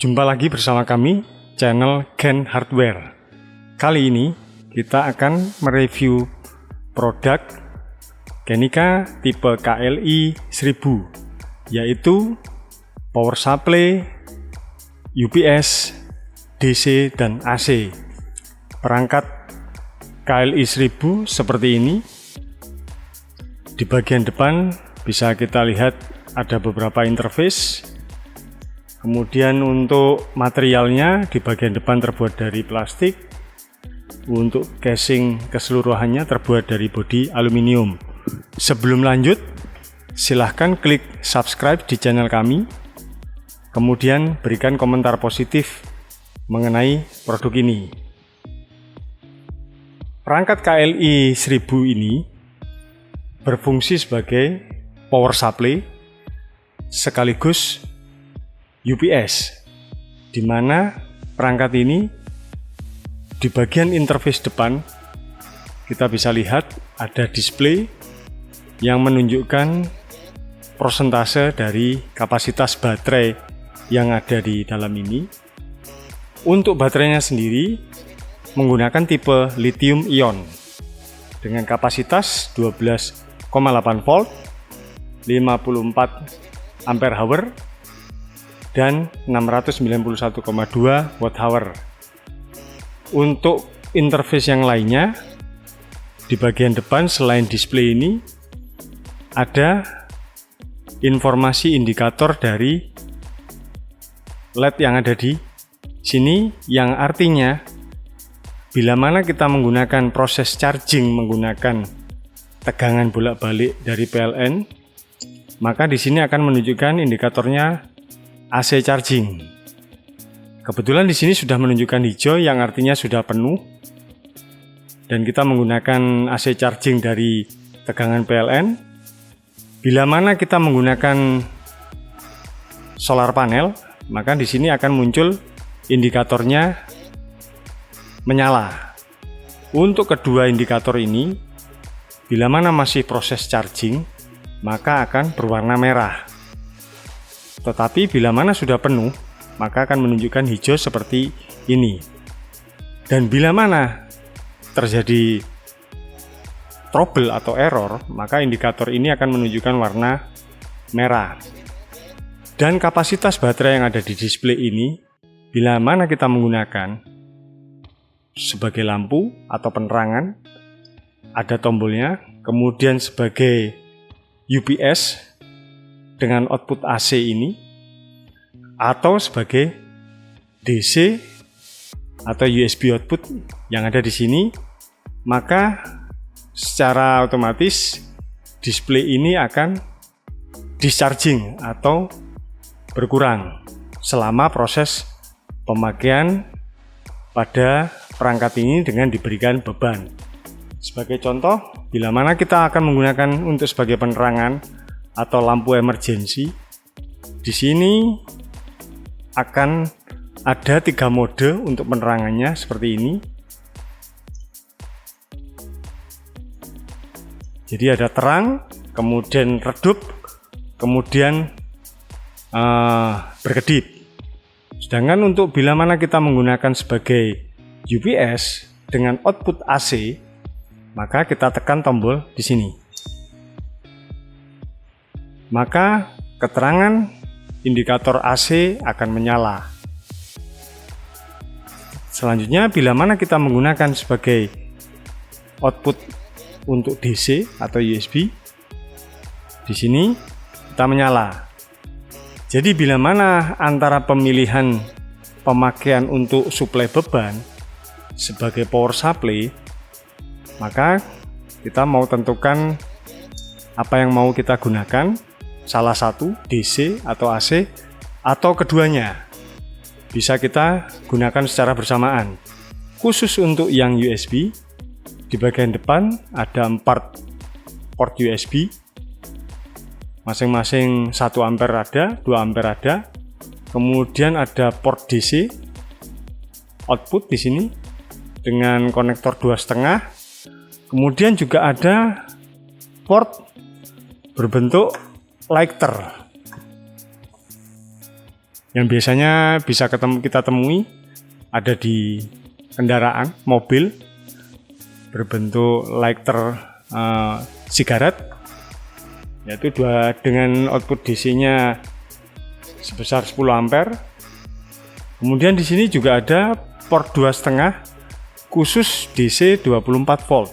Jumpa lagi bersama kami, channel Gen Hardware. Kali ini kita akan mereview produk Genika tipe KLI 1000, yaitu power supply, UPS, DC, dan AC. Perangkat KLI 1000 seperti ini. Di bagian depan bisa kita lihat ada beberapa interface. Kemudian untuk materialnya di bagian depan terbuat dari plastik. Untuk casing keseluruhannya terbuat dari bodi aluminium. Sebelum lanjut, silahkan klik subscribe di channel kami. Kemudian berikan komentar positif mengenai produk ini. Perangkat KLI 1000 ini berfungsi sebagai power supply sekaligus UPS, di mana perangkat ini di bagian interface depan kita bisa lihat ada display yang menunjukkan persentase dari kapasitas baterai yang ada di dalam ini. Untuk baterainya sendiri menggunakan tipe lithium ion dengan kapasitas 12,8 volt, 54 ampere hour, dan 691,2 watt-hour. Untuk interface yang lainnya, di bagian depan selain display ini ada informasi indikator dari LED yang ada di sini, yang artinya bila mana kita menggunakan proses charging menggunakan tegangan bolak-balik dari PLN, maka di sini akan menunjukkan indikatornya AC charging. Kebetulan di sini sudah menunjukkan hijau yang artinya sudah penuh, dan kita menggunakan AC charging dari tegangan PLN. Bila mana kita menggunakan solar panel, maka di sini akan muncul indikatornya menyala. Untuk kedua indikator ini, bila mana masih proses charging, maka akan berwarna merah. Tetapi bila mana sudah penuh, maka akan menunjukkan hijau seperti ini. Dan bila mana terjadi trouble atau error, maka indikator ini akan menunjukkan warna merah. Dan kapasitas baterai yang ada di display ini, bila mana kita menggunakan sebagai lampu atau penerangan, ada tombolnya, kemudian sebagai UPS dengan output AC ini, atau sebagai DC atau USB output yang ada di sini, maka secara otomatis display ini akan discharging atau berkurang selama proses pemakaian pada perangkat ini dengan diberikan beban. Sebagai contoh, bila mana kita akan menggunakan untuk sebagai penerangan atau lampu emergency, di sini akan ada 3 mode untuk penerangannya seperti ini. Jadi ada terang, kemudian redup, kemudian berkedip. Sedangkan untuk bila mana kita menggunakan sebagai UPS dengan output AC, maka kita tekan tombol di sini. Maka keterangan indikator AC akan menyala. Selanjutnya, bila mana kita menggunakan sebagai output untuk DC atau USB, di sini kita menyala. Jadi bila mana antara pemilihan pemakaian untuk suplai beban sebagai power supply, maka kita mau tentukan apa yang mau kita gunakan, salah satu DC atau AC, atau keduanya bisa kita gunakan secara bersamaan. Khusus untuk yang USB, di bagian depan ada 4 port USB, masing-masing 1 ampere ada, 2 ampere ada. Kemudian ada port DC output di sini dengan konektor 2,5. Kemudian juga ada port berbentuk lighter. yang biasanya bisa kita temui ada di kendaraan mobil berbentuk lighter sigaret, yaitu dengan output DC-nya sebesar 10 ampere. Kemudian di sini juga ada port 2,5 khusus DC 24 volt.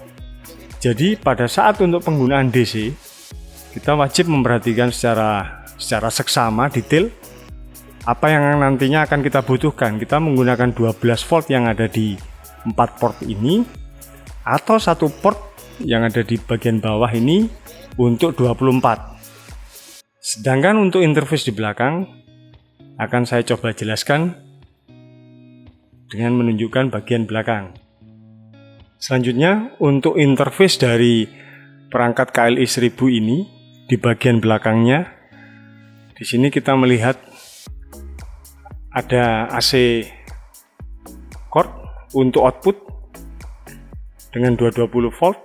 Jadi pada saat untuk penggunaan DC, kita wajib memperhatikan secara seksama detail apa yang nantinya akan kita butuhkan. Kita menggunakan 12 volt yang ada di 4 port ini, atau satu port yang ada di bagian bawah ini untuk 24. Sedangkan untuk interface di belakang akan saya coba jelaskan dengan menunjukkan bagian belakang. Selanjutnya untuk interface dari perangkat KLI 1000 ini, di bagian belakangnya di sini kita melihat ada AC cord untuk output dengan 220 volt.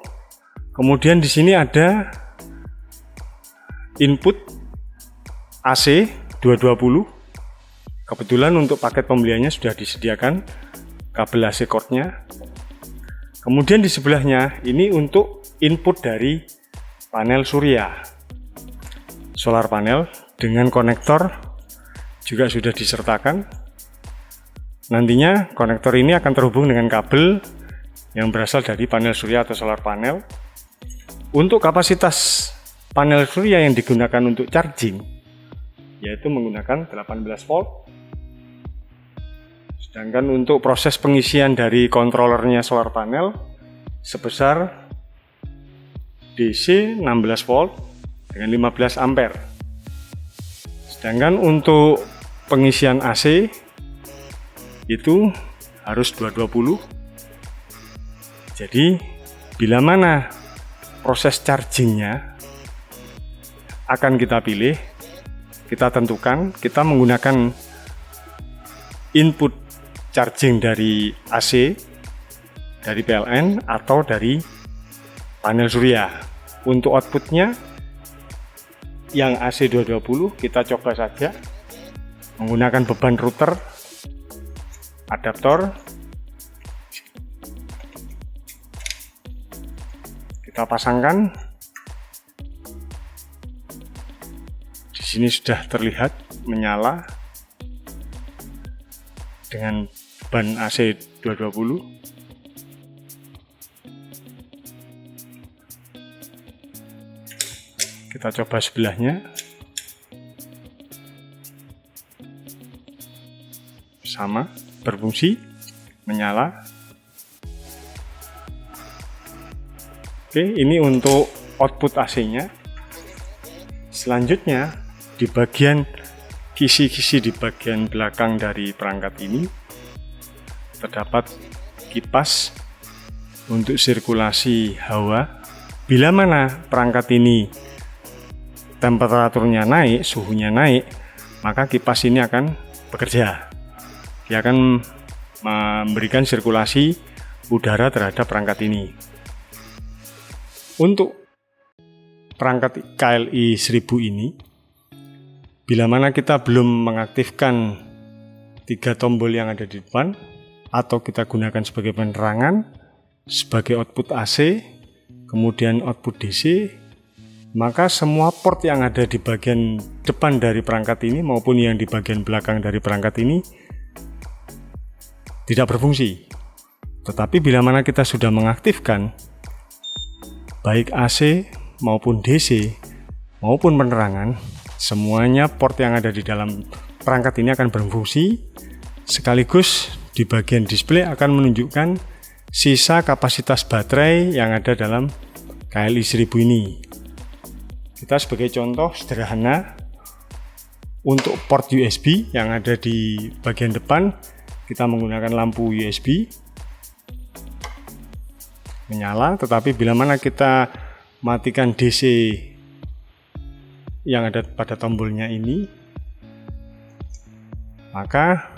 Kemudian di sini ada input AC 220. Kebetulan untuk paket pembeliannya sudah disediakan kabel AC cord-nya. Kemudian di sebelahnya ini untuk input dari panel surya, solar panel dengan konektor juga sudah disertakan. Nantinya konektor ini akan terhubung dengan kabel yang berasal dari panel surya atau solar panel. Untuk kapasitas panel surya yang digunakan untuk charging yaitu menggunakan 18 volt. Sedangkan untuk proses pengisian dari kontrolernya solar panel sebesar DC 16 volt dengan 15 ampere. Sedangkan untuk pengisian AC itu harus 220. Jadi bila mana proses chargingnya akan kita pilih, kita tentukan kita menggunakan input charging dari AC, dari PLN atau dari panel surya. Untuk outputnya yang AC 220 kita coba saja menggunakan beban router adaptor. Kita pasangkan. Di sini sudah terlihat menyala dengan beban AC 220. Kita coba sebelahnya. Sama, berfungsi, menyala. Oke, ini untuk output AC-nya. Selanjutnya di bagian kisi-kisi di bagian belakang dari perangkat ini terdapat kipas untuk sirkulasi hawa. Bila mana perangkat ini temperaturnya naik, suhunya naik, maka kipas ini akan bekerja. Dia akan memberikan sirkulasi udara terhadap perangkat ini. Untuk perangkat KLI 1000 ini, bila mana kita belum mengaktifkan 3 tombol yang ada di depan, atau kita gunakan sebagai penerangan, sebagai output AC, kemudian output DC, maka semua port yang ada di bagian depan dari perangkat ini maupun yang di bagian belakang dari perangkat ini tidak berfungsi. Tetapi bila mana kita sudah mengaktifkan baik AC maupun DC maupun penerangan, semuanya port yang ada di dalam perangkat ini akan berfungsi, sekaligus di bagian display akan menunjukkan sisa kapasitas baterai yang ada dalam KLI 1000 ini. Kita sebagai contoh sederhana, untuk port USB yang ada di bagian depan, kita menggunakan lampu USB menyala, tetapi bila mana kita matikan DC yang ada pada tombolnya ini, maka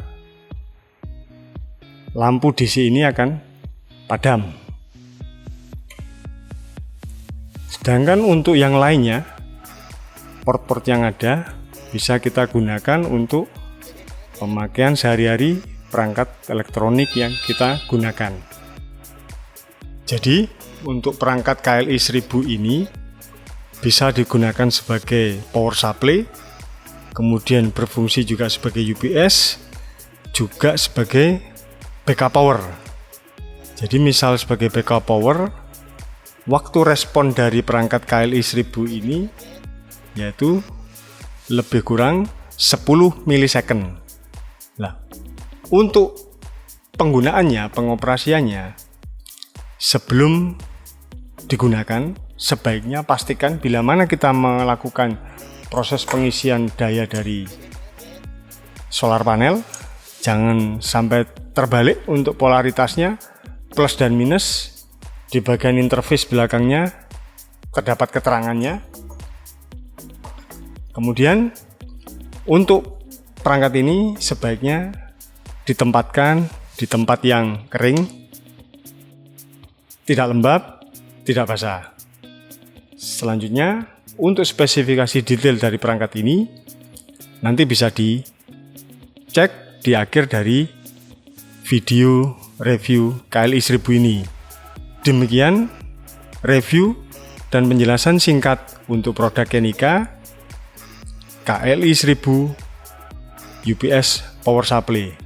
lampu DC ini akan padam. Sedangkan untuk yang lainnya, port-port yang ada bisa kita gunakan untuk pemakaian sehari-hari perangkat elektronik yang kita gunakan. Jadi, untuk perangkat KLI 1000 ini bisa digunakan sebagai power supply, kemudian berfungsi juga sebagai UPS, juga sebagai backup power. Jadi misal sebagai backup power, waktu respon dari perangkat KLI 1000 ini yaitu lebih kurang 10 milisecond. Nah, untuk penggunaannya, pengoperasiannya, sebelum digunakan, sebaiknya pastikan bila mana kita melakukan proses pengisian daya dari solar panel, jangan sampai terbalik untuk polaritasnya, plus dan minus. Di bagian interface belakangnya terdapat keterangannya. Kemudian untuk perangkat ini sebaiknya ditempatkan di tempat yang kering, tidak lembab, tidak basah. Selanjutnya, untuk spesifikasi detail dari perangkat ini nanti bisa dicek di akhir dari video review KLI 1000 ini. Demikian review dan penjelasan singkat untuk produk Kenika KLI 1000 UPS Power Supply.